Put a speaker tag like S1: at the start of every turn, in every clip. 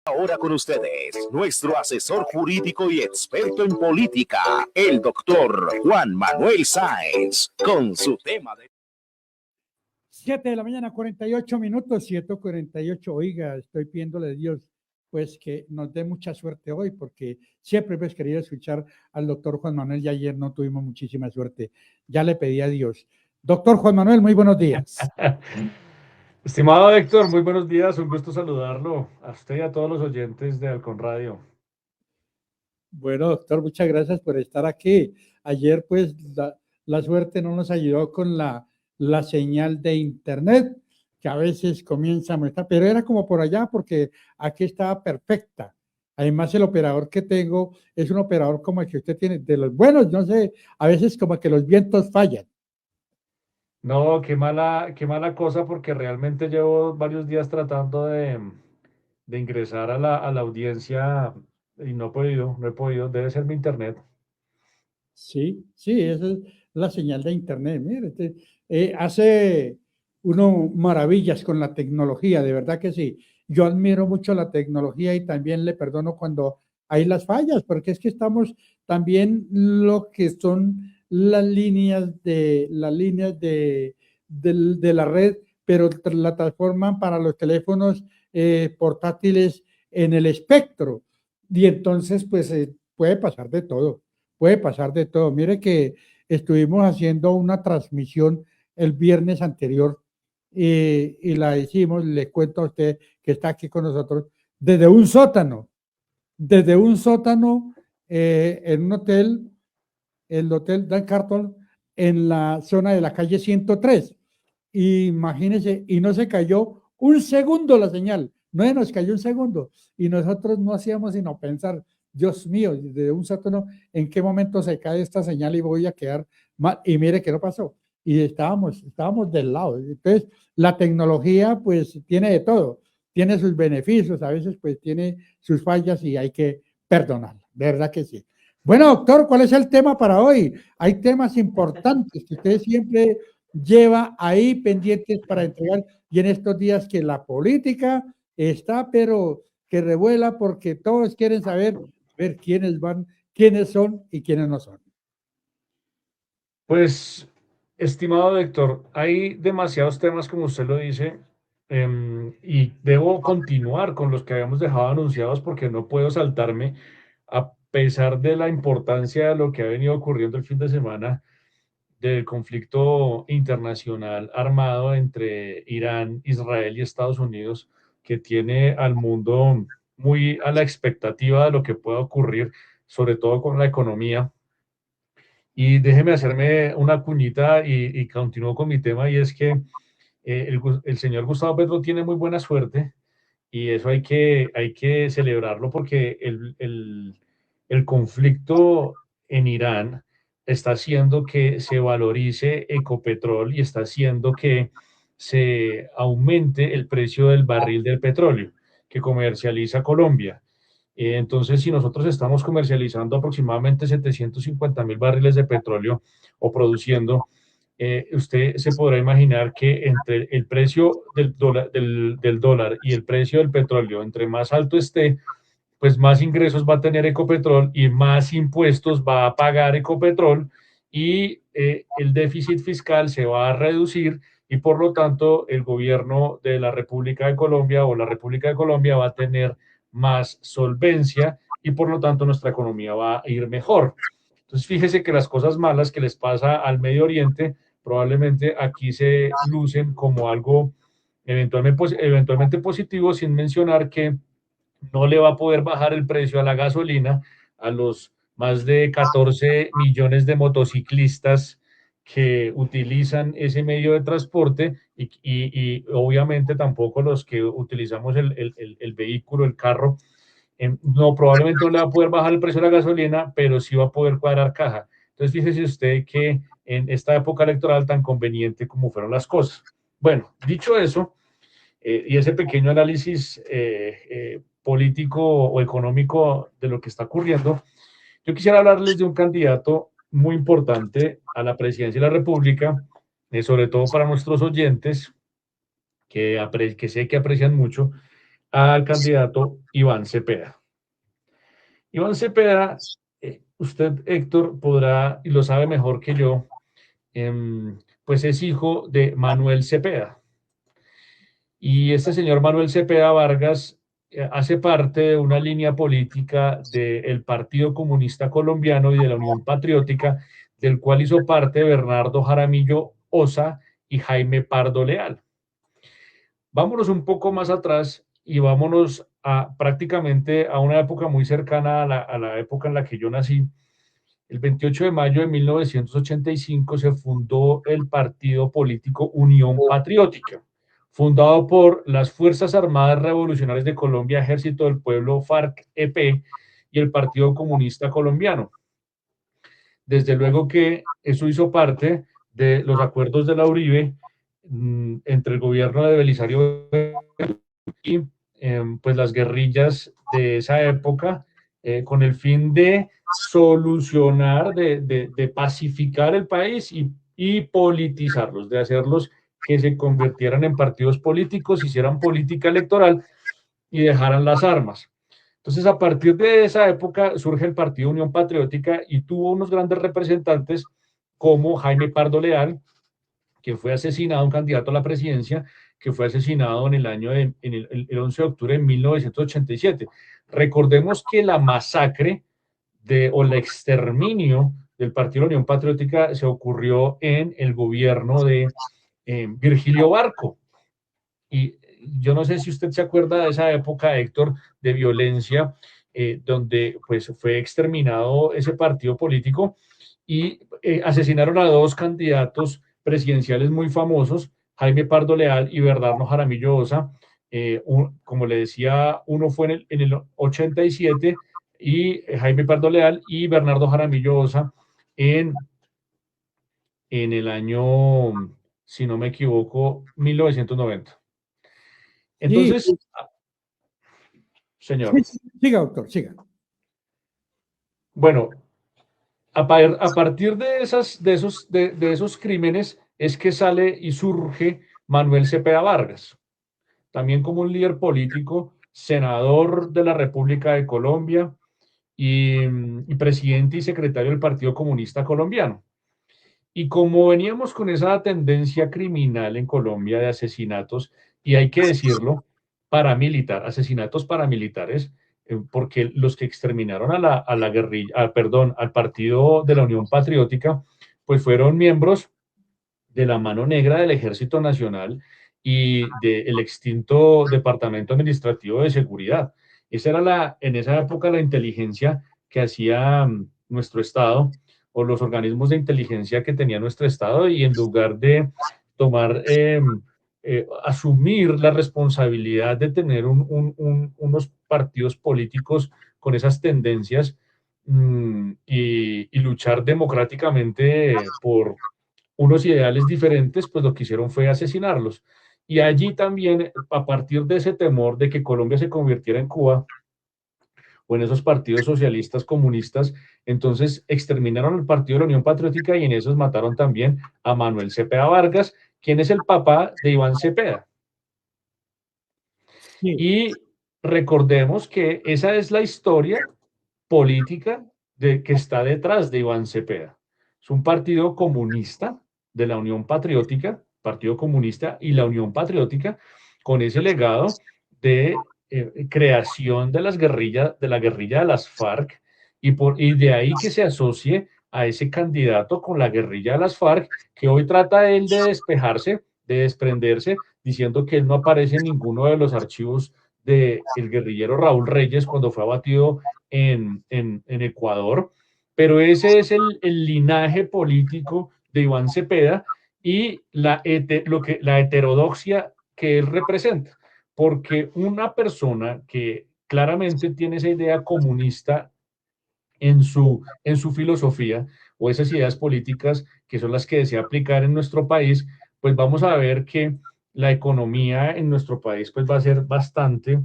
S1: Ahora con ustedes, nuestro asesor jurídico y experto en política, el doctor Juan Manuel Sáenz, con su tema de...
S2: 7 de la mañana, 48 minutos, 7:48. Oiga, estoy pidiéndole a Dios, pues que nos dé mucha suerte hoy, porque siempre hemos querido escuchar al doctor Juan Manuel y ayer no tuvimos muchísima suerte. Ya le pedí a Dios. Doctor Juan Manuel, muy buenos días.
S3: Estimado Héctor, muy buenos días, un gusto saludarlo a usted y a todos los oyentes de Halcón Radio.
S2: Bueno, doctor, muchas gracias por estar aquí. Ayer, pues, la suerte no nos ayudó con la señal de internet, que a veces comienza a molestar, pero era como por allá, porque aquí estaba perfecta. Además, el operador que tengo es un operador como el que usted tiene, de los buenos, no sé, a veces como que los vientos fallan.
S3: No, qué mala cosa porque realmente llevo varios días tratando de ingresar a la audiencia y no he podido, debe ser mi internet.
S2: Sí, sí, esa es la señal de internet. Mire, hace uno maravillas con la tecnología, de verdad que sí. Yo admiro mucho la tecnología y también le perdono cuando hay las fallas, porque es que estamos también lo que son las líneas de la red, pero la transforman para los teléfonos portátiles en el espectro. Y entonces, pues puede pasar de todo. Puede pasar de todo. Mire que estuvimos haciendo una transmisión el viernes anterior y la hicimos, le cuento a usted que está aquí con nosotros, desde un sótano en un hotel, el Hotel Dan Carton, en la zona de la calle 103. Imagínense, y no se cayó un segundo la señal, no se nos cayó un segundo. Y nosotros no hacíamos sino pensar, Dios mío, de un sótano, ¿en qué momento se cae esta señal y voy a quedar mal? Y mire que no pasó. Y estábamos del lado. Entonces, la tecnología pues tiene de todo, tiene sus beneficios, a veces pues tiene sus fallas y hay que perdonarla, de verdad que sí. Bueno, doctor, ¿cuál es el tema para hoy? Hay temas importantes que usted siempre lleva ahí pendientes para entregar y en estos días que la política está, pero que revuela porque todos quieren saber, ver quiénes van, quiénes son y quiénes no son.
S3: Pues, estimado Héctor, hay demasiados temas como usted lo dice, y debo continuar con los que habíamos dejado anunciados porque no puedo saltarme, a pesar de la importancia de lo que ha venido ocurriendo el fin de semana del conflicto internacional armado entre Irán, Israel y Estados Unidos, que tiene al mundo muy a la expectativa de lo que pueda ocurrir, sobre todo con la economía. Y déjeme hacerme una cuñita y continúo con mi tema, y es que el señor Gustavo Petro tiene muy buena suerte y eso hay que celebrarlo porque el conflicto en Irán está haciendo que se valorice Ecopetrol y está haciendo que se aumente el precio del barril del petróleo que comercializa Colombia. Entonces, si nosotros estamos comercializando aproximadamente 750.000 barriles de petróleo o produciendo, usted se podrá imaginar que entre el precio del dólar y el precio del petróleo, entre más alto esté, pues más ingresos va a tener Ecopetrol y más impuestos va a pagar Ecopetrol y el déficit fiscal se va a reducir y por lo tanto el gobierno de la República de Colombia o la República de Colombia va a tener más solvencia y por lo tanto nuestra economía va a ir mejor. Entonces fíjese que las cosas malas que les pasa al Medio Oriente probablemente aquí se lucen como algo eventualmente positivo, sin mencionar que no le va a poder bajar el precio a la gasolina a los más de 14 millones de motociclistas que utilizan ese medio de transporte y obviamente tampoco los que utilizamos el vehículo, el carro. No, probablemente no le va a poder bajar el precio de la gasolina, pero sí va a poder cuadrar caja. Entonces, fíjese usted que en esta época electoral tan conveniente como fueron las cosas. Bueno, dicho eso, y ese pequeño análisis político o económico de lo que está ocurriendo, yo quisiera hablarles de un candidato muy importante a la presidencia de la República, sobre todo para nuestros oyentes, que sé que aprecian mucho, al candidato Iván Cepeda. Iván Cepeda, usted, Héctor, podrá, y lo sabe mejor que yo, pues es hijo de Manuel Cepeda. Y este señor Manuel Cepeda Vargas hace parte de una línea política del Partido Comunista Colombiano y de la Unión Patriótica, del cual hizo parte Bernardo Jaramillo Osa y Jaime Pardo Leal. Vámonos un poco más atrás y vámonos a prácticamente a una época muy cercana a la época en la que yo nací. El 28 de mayo de 1985 se fundó el partido político Unión Patriótica, fundado por las Fuerzas Armadas Revolucionarias de Colombia, Ejército del Pueblo, FARC-EP, y el Partido Comunista Colombiano. Desde luego que eso hizo parte de los acuerdos de la Uribe entre el gobierno de Belisario y pues las guerrillas de esa época, con el fin de solucionar, de pacificar el país y politizarlos, de hacerlos que se convirtieran en partidos políticos, hicieran política electoral y dejaran las armas. Entonces, a partir de esa época surge el Partido Unión Patriótica y tuvo unos grandes representantes como Jaime Pardo Leal, que fue asesinado, un candidato a la presidencia, que fue asesinado en el año el 11 de octubre de 1987. Recordemos que la masacre o el exterminio del Partido Unión Patriótica se ocurrió en el gobierno de Virgilio Barco. Y yo no sé si usted se acuerda de esa época, Héctor, de violencia, donde pues fue exterminado ese partido político y asesinaron a dos candidatos presidenciales muy famosos, Jaime Pardo Leal y Bernardo Jaramillo Osa. Como le decía, uno fue en el 87 y Jaime Pardo Leal y Bernardo Jaramillo Osa en el año, si no me equivoco, 1990.
S2: Sí,
S3: Entonces,
S2: sí,
S3: señor,
S2: siga, doctor, siga.
S3: bueno, a partir de esos crímenes es que sale y surge Manuel Cepeda Vargas, también como un líder político, senador de la República de Colombia y presidente y secretario del Partido Comunista Colombiano. Y como veníamos con esa tendencia criminal en Colombia de asesinatos, y hay que decirlo, asesinatos paramilitares, porque los que exterminaron a la guerrilla, perdón, al partido de la Unión Patriótica, pues fueron miembros de la mano negra del Ejército Nacional y del extinto Departamento Administrativo de Seguridad. Esa era en esa época la inteligencia que hacía nuestro Estado o los organismos de inteligencia que tenía nuestro Estado, y en lugar de tomar, asumir la responsabilidad de tener unos partidos políticos con esas tendencias y luchar democráticamente por unos ideales diferentes, pues lo que hicieron fue asesinarlos. Y allí también, a partir de ese temor de que Colombia se convirtiera en Cuba o en esos partidos socialistas comunistas, entonces exterminaron el Partido de la Unión Patriótica y en esos mataron también a Manuel Cepeda Vargas, quien es el papá de Iván Cepeda.
S2: Sí,
S3: Y recordemos que esa es la historia política que está detrás de Iván Cepeda. Es un partido comunista de la Unión Patriótica, Partido Comunista y la Unión Patriótica, con ese legado de creación de la guerrilla de las FARC, y de ahí que se asocie a ese candidato con la guerrilla de las FARC, que hoy trata él de despejarse, de desprenderse, diciendo que él no aparece en ninguno de los archivos del guerrillero Raúl Reyes cuando fue abatido en Ecuador, pero ese es el linaje político de Iván Cepeda y la heterodoxia que él representa, porque una persona que claramente tiene esa idea comunista en su filosofía o esas ideas políticas que son las que desea aplicar en nuestro país, pues vamos a ver que la economía en nuestro país pues va a ser bastante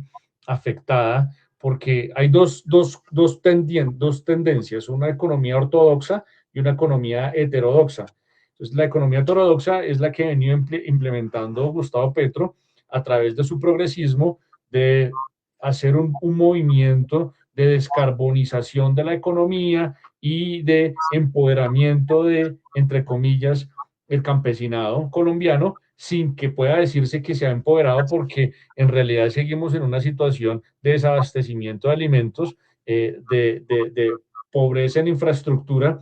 S3: afectada porque hay dos tendencias, una economía ortodoxa y una economía heterodoxa. Entonces, la economía heterodoxa es la que ha venido implementando Gustavo Petro a través de su progresismo, de hacer un movimiento de descarbonización de la economía y de empoderamiento de, entre comillas, el campesinado colombiano, sin que pueda decirse que se ha empoderado, porque en realidad seguimos en una situación de desabastecimiento de alimentos, de pobreza en infraestructura,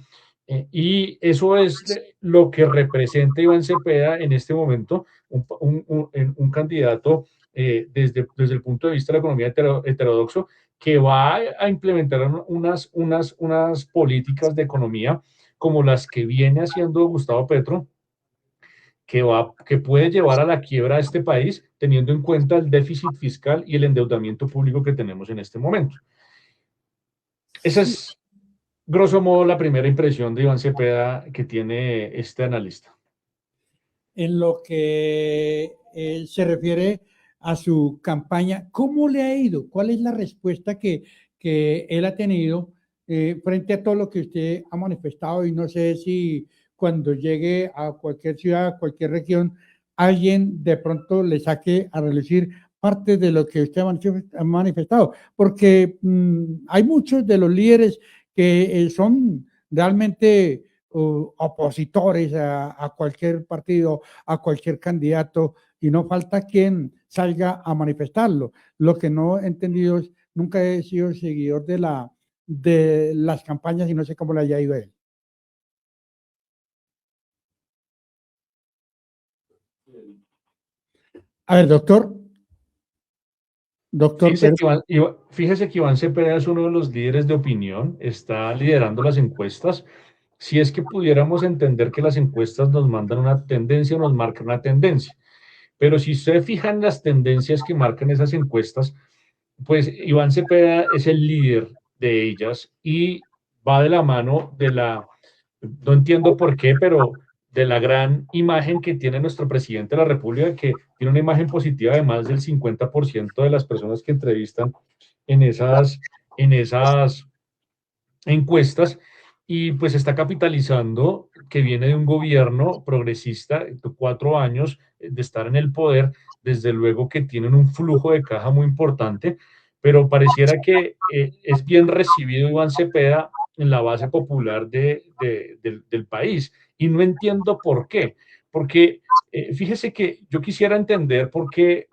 S3: y eso es lo que representa Iván Cepeda en este momento, un candidato desde el punto de vista de la economía heterodoxo, que va a implementar unas políticas de economía como las que viene haciendo Gustavo Petro, que puede llevar a la quiebra a este país, teniendo en cuenta el déficit fiscal y el endeudamiento público que tenemos en este momento. Esa
S2: Sí,
S3: es, grosso modo, la primera impresión de Iván Cepeda que tiene este analista.
S2: en lo que se refiere a su campaña, ¿cómo le ha ido? ¿Cuál es la respuesta que él ha tenido frente a todo lo que usted ha manifestado? Y no sé si cuando llegue a cualquier ciudad, a cualquier región, alguien de pronto le saque a relucir parte de lo que usted ha manifestado, porque hay muchos de los líderes que son realmente opositores a cualquier partido, a cualquier candidato, y no falta quien salga a manifestarlo. Lo que no he entendido es, nunca he sido seguidor de las campañas y no sé cómo le haya ido a él. A ver, doctor Pedro.
S3: Fíjese que Iván Cepeda es uno de los líderes de opinión, está liderando las encuestas. Si es que pudiéramos entender que las encuestas nos mandan una tendencia, nos marcan una tendencia. Pero si usted fija en las tendencias que marcan esas encuestas, pues Iván Cepeda es el líder de ellas y va de la mano no entiendo por qué, pero de la gran imagen que tiene nuestro presidente de la República, que tiene una imagen positiva de más del 50% de las personas que entrevistan en esas encuestas, y pues está capitalizando que viene de un gobierno progresista de 4 años de estar en el poder, desde luego que tienen un flujo de caja muy importante, pero pareciera que es bien recibido Iván Cepeda en la base popular del país, y no entiendo por qué, porque fíjese que yo quisiera entender por qué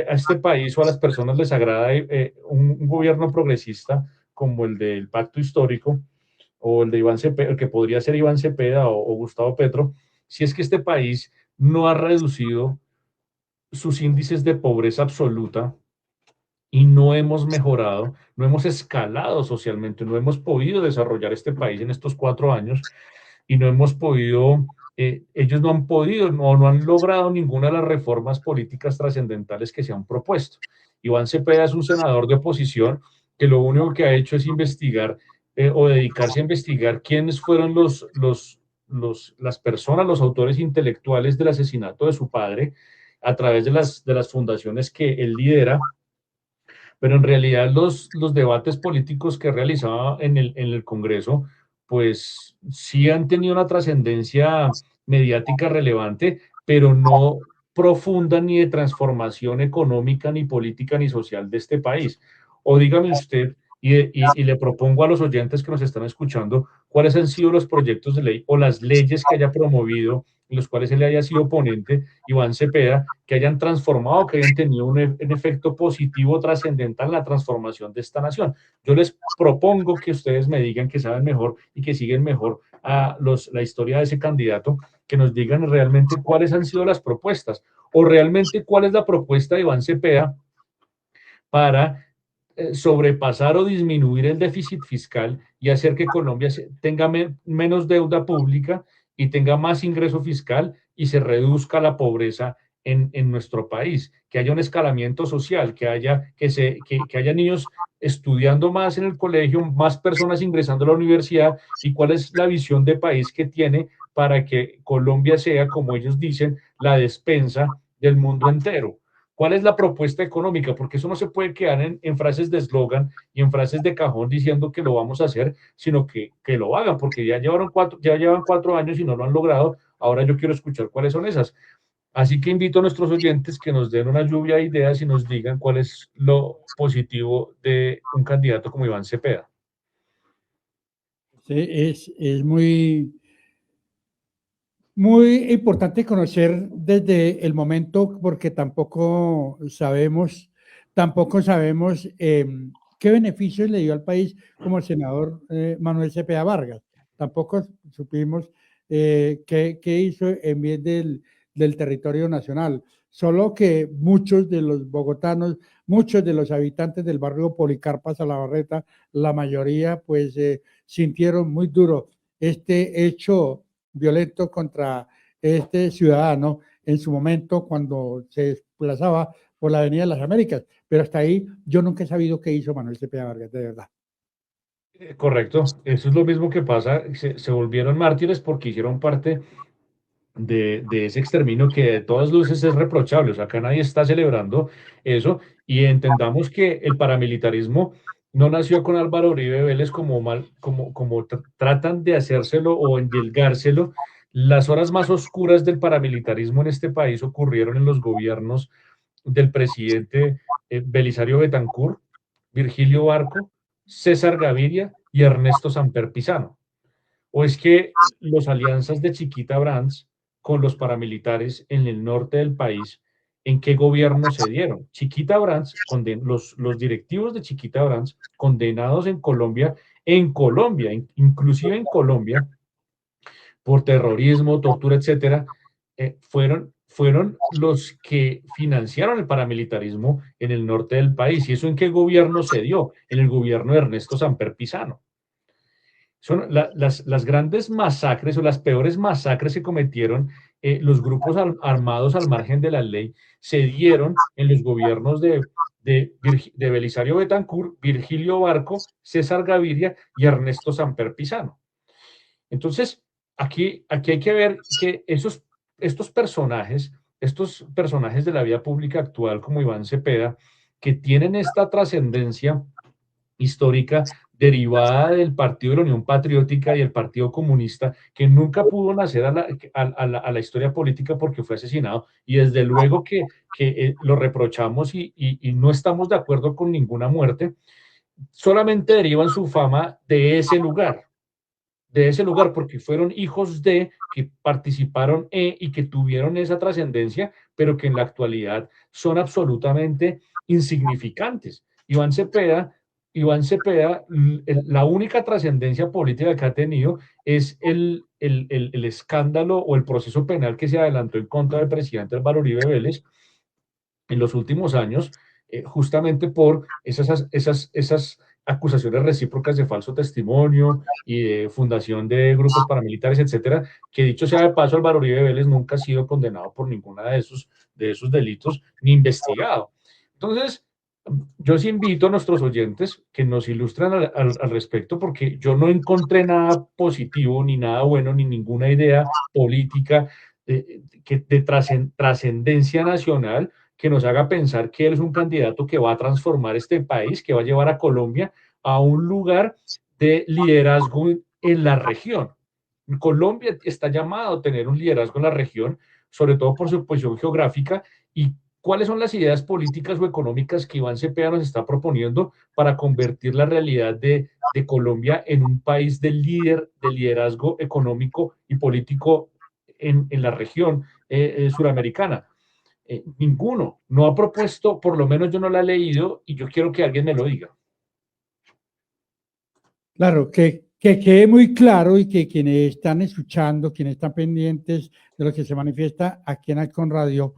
S3: a este país o a las personas les agrada un gobierno progresista como el del Pacto Histórico, o el de Iván Cepeda, el que podría ser Iván Cepeda o Gustavo Petro, si es que este país no ha reducido sus índices de pobreza absoluta y no hemos mejorado, no hemos escalado socialmente, no hemos podido desarrollar este país en estos 4 años, y no hemos podido, ellos no han podido, no han logrado ninguna de las reformas políticas trascendentales que se han propuesto. Iván Cepeda es un senador de oposición que lo único que ha hecho es investigar o dedicarse a investigar quiénes fueron las personas, los autores intelectuales del asesinato de su padre, a través de las fundaciones que él lidera, pero en realidad los debates políticos que realizaba en el Congreso, pues sí han tenido una trascendencia mediática relevante, pero no profunda, ni de transformación económica, ni política, ni social de este país. O dígame usted, y le propongo a los oyentes que nos están escuchando, cuáles han sido los proyectos de ley o las leyes que haya promovido, en los cuales él haya sido ponente, Iván Cepeda, que hayan transformado, que hayan tenido un efecto positivo trascendental en la transformación de esta nación. Yo les propongo que ustedes me digan que saben mejor y que siguen mejor la historia de ese candidato, que nos digan realmente cuáles han sido las propuestas, o realmente cuál es la propuesta de Iván Cepeda para sobrepasar o disminuir el déficit fiscal y hacer que Colombia tenga menos deuda pública y tenga más ingreso fiscal, y se reduzca la pobreza en nuestro país, que haya un escalamiento social, que haya niños estudiando más en el colegio, más personas ingresando a la universidad, y cuál es la visión de país que tiene para que Colombia sea, como ellos dicen, la despensa del mundo entero. ¿Cuál es la propuesta económica? Porque eso no se puede quedar en frases de eslogan y en frases de cajón diciendo que lo vamos a hacer, sino que lo hagan, porque ya llevan 4 años y no lo han logrado. Ahora yo quiero escuchar cuáles son esas. Así que invito a nuestros oyentes que nos den una lluvia de ideas y nos digan cuál es lo positivo de un candidato como Iván Cepeda.
S2: Sí, es muy importante conocer desde el momento, porque tampoco sabemos qué beneficios le dio al país como el senador Manuel Cepeda Vargas. Tampoco supimos qué hizo en bien del territorio nacional. Solo que muchos de los bogotanos, muchos de los habitantes del barrio Policarpa Salabarreta, la mayoría, pues sintieron muy duro este hecho violento contra este ciudadano en su momento cuando se desplazaba por la Avenida de las Américas. Pero hasta ahí yo nunca he sabido qué hizo Manuel Cepeda Vargas, de verdad.
S3: Correcto, eso es lo mismo que pasa, se volvieron mártires porque hicieron parte de ese exterminio que de todas luces es reprochable. O sea, acá nadie está celebrando eso y entendamos que el paramilitarismo no nació con Álvaro Uribe Vélez como tratan de hacérselo o endilgárselo. Las horas más oscuras del paramilitarismo en este país ocurrieron en los gobiernos del presidente Belisario Betancur, Virgilio Barco, César Gaviria y Ernesto Samper Pizano. ¿O es que las alianzas de Chiquita Brands con los paramilitares en el norte del país, en qué gobierno se dieron? Chiquita Brands, los directivos de Chiquita Brands, condenados en Colombia, inclusive en Colombia, por terrorismo, tortura, etcétera, fueron los que financiaron el paramilitarismo en el norte del país. ¿Y eso en qué gobierno se dio? En el gobierno de Ernesto Samper Pizano. Son las grandes masacres o las peores masacres que cometieron los grupos armados al margen de la ley se dieron en los gobiernos de Belisario Betancur, Virgilio Barco, César Gaviria y Ernesto Samper Pizano. Entonces, aquí hay que ver que estos personajes de la vida pública actual como Iván Cepeda, que tienen esta trascendencia histórica derivada del Partido de la Unión Patriótica y el Partido Comunista, que nunca pudo nacer a la historia política porque fue asesinado, y desde luego que lo reprochamos y no estamos de acuerdo con ninguna muerte, solamente derivan su fama de ese lugar, porque fueron hijos de que participaron y que tuvieron esa trascendencia, pero que en la actualidad son absolutamente insignificantes. Iván Cepeda, la única trascendencia política que ha tenido es el escándalo o el proceso penal que se adelantó en contra del presidente Álvaro Uribe Vélez en los últimos años, justamente por esas acusaciones recíprocas de falso testimonio y de fundación de grupos paramilitares, etcétera, que dicho sea de paso, Álvaro Uribe Vélez nunca ha sido condenado por ninguna de esos delitos ni investigado. Entonces, yo sí invito a nuestros oyentes que nos ilustren al respecto, porque yo no encontré nada positivo, ni nada bueno, ni ninguna idea política de trascendencia nacional que nos haga pensar que él es un candidato que va a transformar este país, que va a llevar a Colombia a un lugar de liderazgo en la región. Colombia está llamado a tener un liderazgo en la región, sobre todo por su posición geográfica, y cuáles son las ideas políticas o económicas que Iván Cepeda nos está proponiendo para convertir la realidad de Colombia en un país de liderazgo económico y político en la región suramericana. Ninguno, no ha propuesto, por lo menos yo no la he leído y yo quiero que alguien me lo diga.
S2: Claro, que quede muy claro y que quienes están escuchando, quienes están pendientes de lo que se manifiesta aquí en Alcon Radio,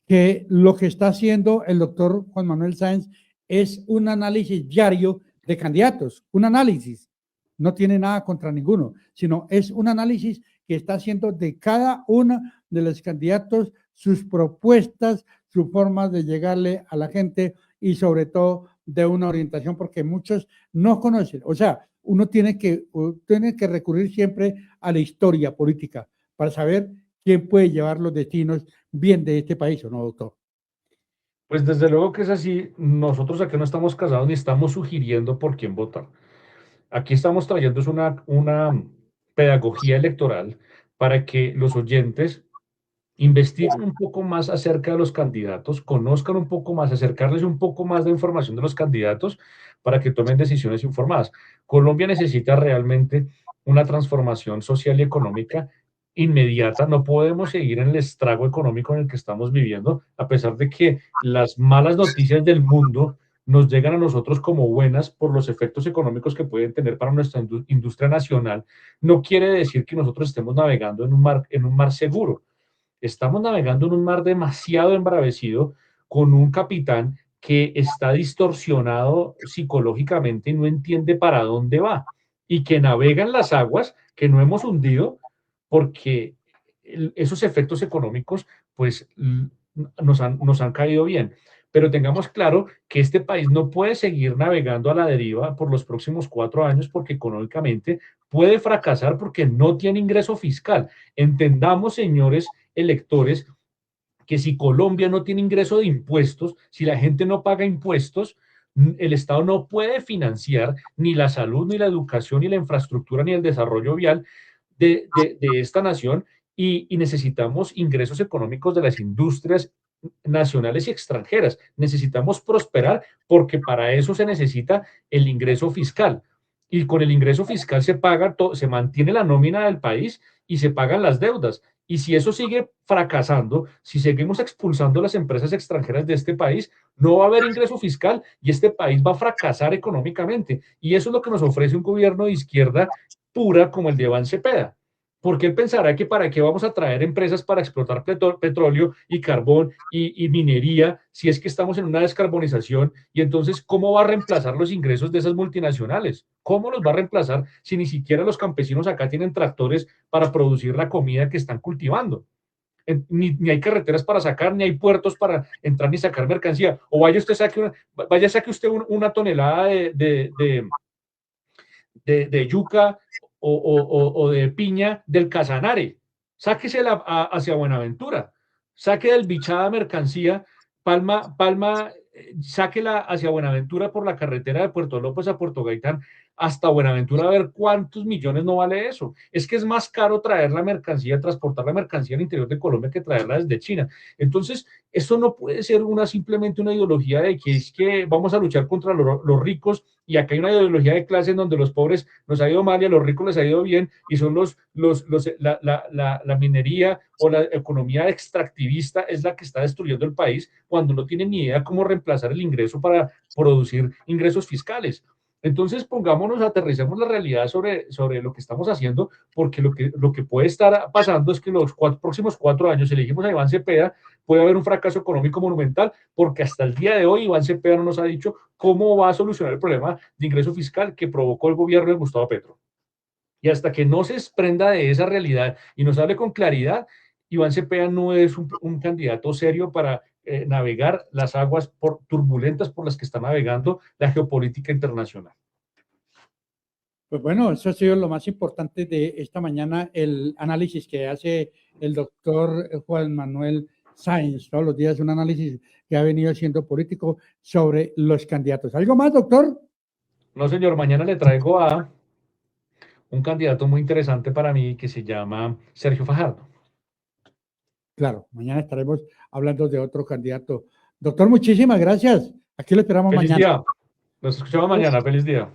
S2: que lo que está haciendo el doctor Juan Manuel Sáenz es un análisis diario de candidatos, un análisis, no tiene nada contra ninguno, sino es un análisis que está haciendo de cada uno de los candidatos, sus propuestas, sus formas de llegarle a la gente y sobre todo de una orientación, porque muchos no conocen. O sea, uno tiene que recurrir siempre a la historia política para saber quién puede llevar los destinos bien de este país, ¿o no, doctor?
S3: Pues desde luego que es así. Nosotros aquí no estamos casados ni estamos sugiriendo por quién votar. Aquí estamos trayendo una pedagogía electoral para que los oyentes investiguen un poco más acerca de los candidatos, conozcan un poco más, acercarles un poco más de información de los candidatos para que tomen decisiones informadas. Colombia necesita realmente una transformación social y económica inmediata. No podemos seguir en el estrago económico en el que estamos viviendo, a pesar de que las malas noticias del mundo nos llegan a nosotros como buenas por los efectos económicos que pueden tener para nuestra industria nacional. No quiere decir que nosotros estemos navegando en un mar seguro. Estamos navegando en un mar demasiado embravecido con un capitán que está distorsionado psicológicamente y no entiende para dónde va y que navega en las aguas que no hemos hundido porque esos efectos económicos pues nos han caído bien. Pero tengamos claro que este país no puede seguir navegando a la deriva por los próximos 4 años porque económicamente puede fracasar porque no tiene ingreso fiscal. Entendamos, señores electores, que si Colombia no tiene ingreso de impuestos, si la gente no paga impuestos, el Estado no puede financiar ni la salud, ni la educación, ni la infraestructura, ni el desarrollo vial de esta nación y necesitamos ingresos económicos de las industrias nacionales y extranjeras. Necesitamos prosperar porque para eso se necesita el ingreso fiscal. Y con el ingreso fiscal se paga, se mantiene la nómina del país y se pagan las deudas. Y si eso sigue fracasando, si seguimos expulsando las empresas extranjeras de este país, no va a haber ingreso fiscal y este país va a fracasar económicamente. Y eso es lo que nos ofrece un gobierno de izquierda pura como el de Iván Cepeda. Porque él pensará que para qué vamos a traer empresas para explotar petróleo y carbón y minería si es que estamos en una descarbonización y entonces ¿cómo va a reemplazar los ingresos de esas multinacionales? ¿Cómo los va a reemplazar si ni siquiera los campesinos acá tienen tractores para producir la comida que están cultivando? Ni hay carreteras para sacar, ni hay puertos para entrar ni sacar mercancía. O vaya saque usted una tonelada de yuca o de piña del Casanare. Sáquesela hacia Buenaventura. Saque del Bichada mercancía, Palma, sáquela hacia Buenaventura por la carretera de Puerto López a Puerto Gaitán hasta Buenaventura a ver cuántos millones no vale eso. Es que es más caro traer la mercancía, transportar la mercancía al interior de Colombia que traerla desde China. Entonces, esto no puede ser simplemente una ideología de que es que vamos a luchar contra los ricos y acá hay una ideología de clase en donde los pobres nos ha ido mal y a los ricos les ha ido bien y son la minería o la economía extractivista es la que está destruyendo el país cuando no tienen ni idea cómo reemplazar el ingreso para producir ingresos fiscales. Entonces pongámonos, aterricemos la realidad sobre lo que estamos haciendo, porque lo que puede estar pasando es que los próximos 4 años, si elegimos a Iván Cepeda, puede haber un fracaso económico monumental, porque hasta el día de hoy Iván Cepeda no nos ha dicho cómo va a solucionar el problema de ingreso fiscal que provocó el gobierno de Gustavo Petro. Y hasta que no se desprenda de esa realidad y nos hable con claridad, Iván Cepeda no es un candidato serio para navegar las aguas turbulentas por las que está navegando la geopolítica internacional.
S2: Pues bueno, eso ha sido lo más importante de esta mañana, el análisis que hace el doctor Juan Manuel Sáenz. Todos los días un análisis que ha venido siendo político sobre los candidatos. ¿Algo más, doctor?
S3: No, señor, mañana le traigo a un candidato muy interesante para mí que se llama Sergio Fajardo.
S2: Claro, mañana estaremos hablando de otro candidato. Doctor, muchísimas gracias. Aquí lo esperamos
S3: Feliz
S2: mañana.
S3: Día. Nos escuchamos mañana. Feliz día.